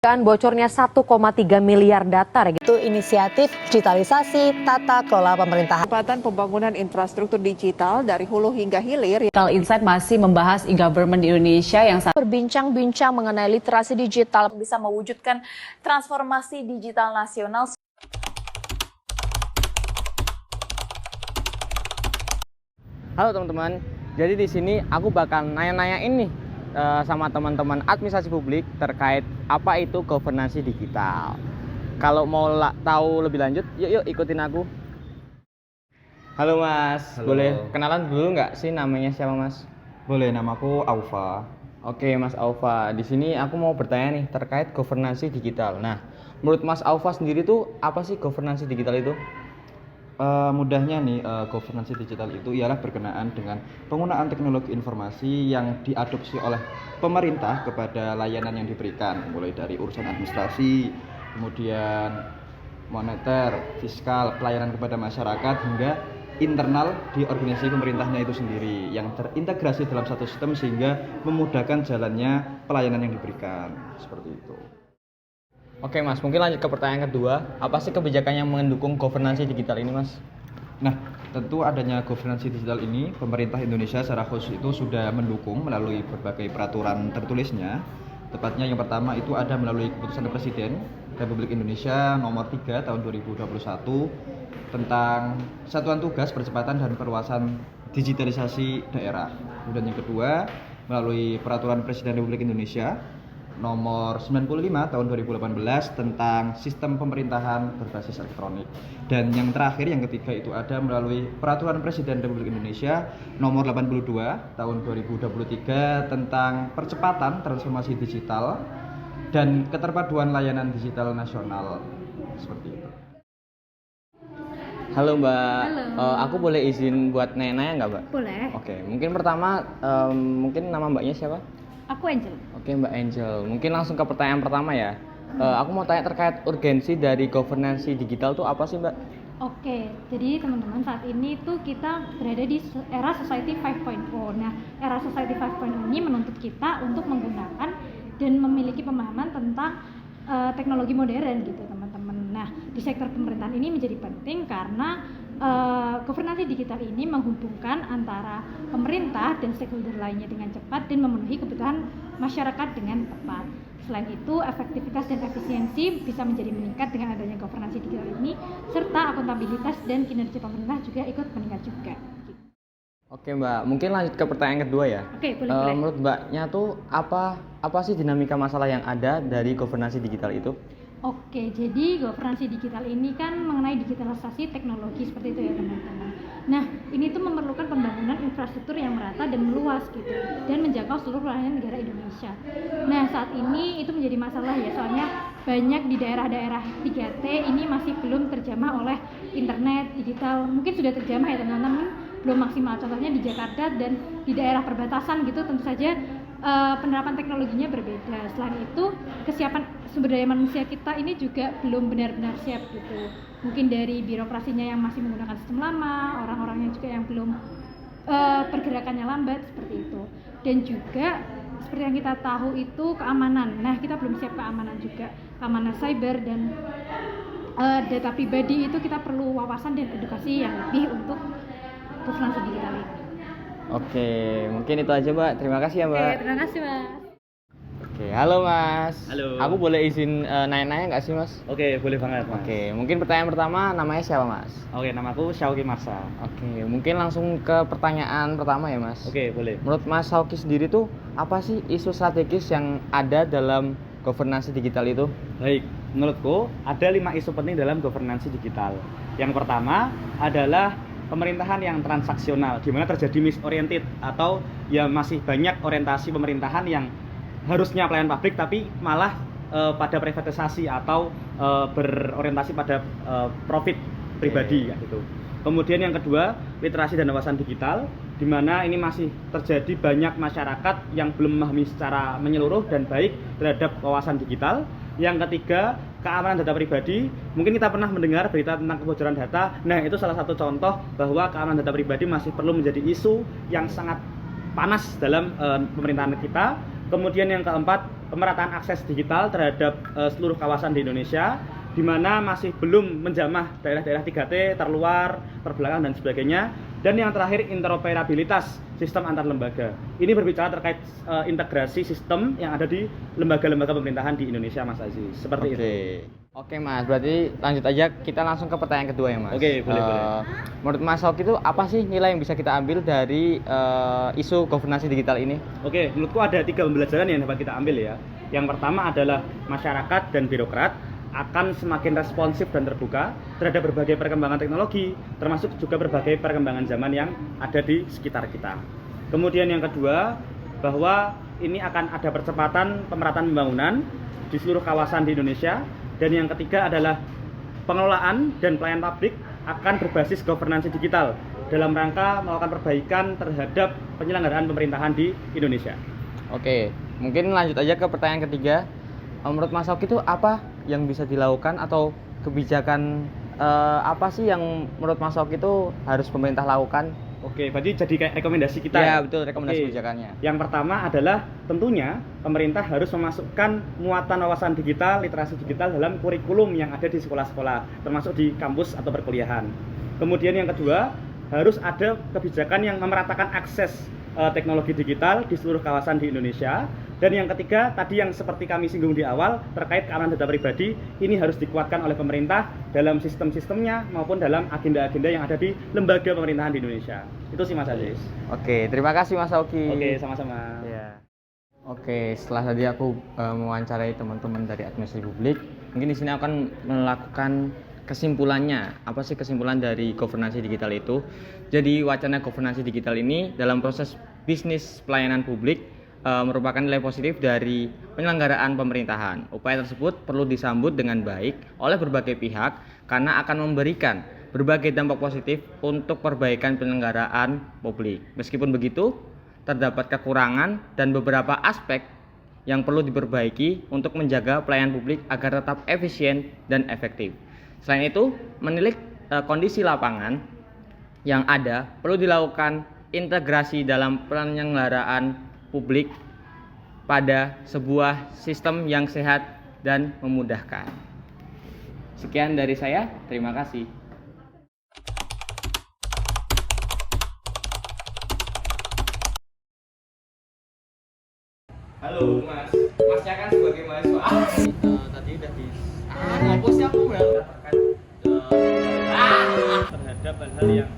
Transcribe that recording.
Bocornya 1,3 miliar data. Itu inisiatif digitalisasi tata kelola pemerintahan. Percepatan pembangunan infrastruktur digital dari hulu hingga hilir. Digital Insight masih membahas e-government di Indonesia yang Berbincang-bincang mengenai literasi digital bisa mewujudkan transformasi digital nasional. Halo teman-teman, jadi di sini aku bakal nanya-nanyain nih sama teman-teman administrasi publik terkait apa itu governansi digital. Kalau mau tahu lebih lanjut, yuk ikutin aku. Halo Mas, Halo. boleh kenalan dulu nggak sih, namanya siapa Mas? Boleh, namaku Aufa. Oke Mas Aufa, di sini aku mau bertanya nih terkait governansi digital. Nah, menurut Mas Aufa sendiri tuh apa sih governansi digital itu? Mudahnya nih, governansi digital itu ialah berkenaan dengan penggunaan teknologi informasi yang diadopsi oleh pemerintah kepada layanan yang diberikan, mulai dari urusan administrasi, kemudian moneter, fiskal, pelayanan kepada masyarakat, hingga internal di organisasi pemerintahnya itu sendiri yang terintegrasi dalam satu sistem sehingga memudahkan jalannya pelayanan yang diberikan, seperti itu. Oke Mas, mungkin lanjut ke pertanyaan kedua. Apa sih kebijakan yang mendukung governansi digital ini Mas? Nah, tentu adanya governansi digital ini, pemerintah Indonesia secara khusus itu sudah mendukung melalui berbagai peraturan tertulisnya. Tepatnya yang pertama itu ada melalui keputusan Presiden Republik Indonesia nomor 3 tahun 2021 tentang satuan tugas percepatan dan perluasan digitalisasi daerah. Kemudian yang kedua, melalui peraturan Presiden Republik Indonesia nomor 95 tahun 2018 tentang sistem pemerintahan berbasis elektronik. Dan yang terakhir, yang ketiga itu ada melalui peraturan Presiden Republik Indonesia nomor 82 tahun 2023 tentang percepatan transformasi digital dan keterpaduan layanan digital nasional, seperti itu. Halo Mbak. Halo. Aku boleh izin buat nanya-nanya nggak Mbak? Boleh. Oke, mungkin pertama mungkin nama Mbaknya siapa? Aku Angel. Oke Mbak Angel, mungkin langsung ke pertanyaan pertama ya. Aku mau tanya terkait urgensi dari governansi digital tuh apa sih Mbak? Oke, jadi teman-teman saat ini tuh kita berada di era Society 5.0. Nah, era Society 5.0 ini menuntut kita untuk menggunakan dan memiliki pemahaman tentang teknologi modern gitu teman-teman. Nah, di sektor pemerintahan ini menjadi penting karena governansi digital ini menghubungkan antara pemerintah dan stakeholder lainnya dengan cepat dan memenuhi kebutuhan masyarakat dengan tepat. Selain itu, efektivitas dan efisiensi bisa menjadi meningkat dengan adanya governansi digital ini, serta akuntabilitas dan kinerja pemerintah juga ikut meningkat juga. Oke Mbak, mungkin lanjut ke pertanyaan kedua ya. Oke, boleh. Menurut Mbaknya tuh apa sih dinamika masalah yang ada dari governansi digital itu? Oke, jadi governansi digital ini kan mengenai digitalisasi teknologi seperti itu ya teman-teman. Nah, ini tuh memerlukan pembangunan infrastruktur yang merata dan meluas gitu dan menjangkau seluruh wilayah negara Indonesia. Nah, saat ini itu menjadi masalah ya, soalnya banyak di daerah-daerah 3T ini masih belum terjamah oleh internet digital. Mungkin sudah terjamah ya teman-teman, belum maksimal. Contohnya di Jakarta dan di daerah perbatasan gitu, tentu saja penerapan teknologinya berbeda. Selain itu, kesiapan sumber daya manusia kita ini juga belum benar-benar siap gitu. Mungkin dari birokrasinya yang masih menggunakan sistem lama, orang-orangnya juga yang belum pergerakannya lambat seperti itu. Dan juga seperti yang kita tahu itu keamanan. Nah, kita belum siap keamanan juga, keamanan cyber dan data pribadi itu kita perlu wawasan dan edukasi yang lebih untuk governansi digital ini. Oke, mungkin itu aja Mbak. Terima kasih ya Mbak. Oke, terima kasih Mas. Oke, halo Mas. Halo. Aku boleh izin nanya-nanya nggak sih Mas? Oke, boleh banget Mas. Oke, mungkin pertanyaan pertama, namanya siapa Mas? Oke, namaku Syauki Marsa. Oke, mungkin langsung ke pertanyaan pertama ya Mas. Oke, boleh. Menurut Mas Syauki sendiri tuh apa sih isu strategis yang ada dalam governansi digital itu? Baik, menurutku ada 5 isu penting dalam governansi digital. Yang pertama adalah pemerintahan yang transaksional, di mana terjadi misoriented atau ya masih banyak orientasi pemerintahan yang harusnya pelayanan publik tapi malah pada privatisasi atau berorientasi pada profit pribadi gitu. Kemudian yang kedua, literasi dan wawasan digital, di mana ini masih terjadi banyak masyarakat yang belum memahami secara menyeluruh dan baik terhadap wawasan digital. Yang ketiga, keamanan data pribadi. Mungkin kita pernah mendengar berita tentang kebocoran data. Nah, itu salah satu contoh bahwa keamanan data pribadi masih perlu menjadi isu yang sangat panas dalam pemerintahan kita. Kemudian yang keempat, pemerataan akses digital terhadap seluruh kawasan di Indonesia, di mana masih belum menjamah daerah-daerah 3T, terluar, terbelakang, dan sebagainya. Dan yang terakhir, interoperabilitas sistem antar lembaga. Ini berbicara terkait integrasi sistem yang ada di lembaga-lembaga pemerintahan di Indonesia, Mas Aziz. Seperti itu. Oke Mas, berarti lanjut aja, kita langsung ke pertanyaan kedua ya Mas. Oke, boleh. Menurut Mas Hoki itu apa sih nilai yang bisa kita ambil dari isu governansi digital ini? Oke, menurutku ada 3 pembelajaran yang dapat kita ambil ya. Yang pertama adalah masyarakat dan birokrat akan semakin responsif dan terbuka terhadap berbagai perkembangan teknologi, termasuk juga berbagai perkembangan zaman yang ada di sekitar kita. Kemudian yang kedua, bahwa ini akan ada percepatan pemerataan pembangunan di seluruh kawasan di Indonesia. Dan yang ketiga adalah pengelolaan dan pelayanan publik akan berbasis governansi digital dalam rangka melakukan perbaikan terhadap penyelenggaraan pemerintahan di Indonesia. Oke, mungkin lanjut aja ke pertanyaan ketiga. Menurut Mas Hoki itu apa yang bisa dilakukan atau kebijakan apa sih yang menurut Mas Hoki itu harus pemerintah lakukan? Oke, berarti jadi kayak rekomendasi kita. Ya, betul, rekomendasi kebijakannya. Yang pertama adalah tentunya pemerintah harus memasukkan muatan wawasan digital, literasi digital dalam kurikulum yang ada di sekolah-sekolah, termasuk di kampus atau perkuliahan. Kemudian yang kedua, harus ada kebijakan yang memeratakan akses teknologi digital di seluruh kawasan di Indonesia. Dan yang ketiga, tadi yang seperti kami singgung di awal terkait keamanan data pribadi, ini harus dikuatkan oleh pemerintah dalam sistem-sistemnya maupun dalam agenda-agenda yang ada di lembaga pemerintahan di Indonesia. Itu sih Mas Aziz. Oke, terima kasih Mas Hoki. Oke, sama-sama. Ya. Oke, setelah tadi aku mewawancarai teman-teman dari administrasi publik, mungkin di sini akan melakukan kesimpulannya. Apa sih kesimpulan dari governansi digital itu? Jadi wacana governansi digital ini dalam proses bisnis pelayanan publik merupakan nilai positif dari penyelenggaraan pemerintahan. Upaya tersebut perlu disambut dengan baik oleh berbagai pihak karena akan memberikan berbagai dampak positif untuk perbaikan penyelenggaraan publik. Meskipun begitu, terdapat kekurangan dan beberapa aspek yang perlu diperbaiki untuk menjaga pelayanan publik agar tetap efisien dan efektif. Selain itu, menilik kondisi lapangan yang ada, perlu dilakukan integrasi dalam penyelenggaraan publik pada sebuah sistem yang sehat dan memudahkan. Sekian dari saya, terima kasih. Halo Mas, Masnya kan sebagai mahasiswa tadi udah di ngopos ya aku ya terkait terhadap hal-hal yang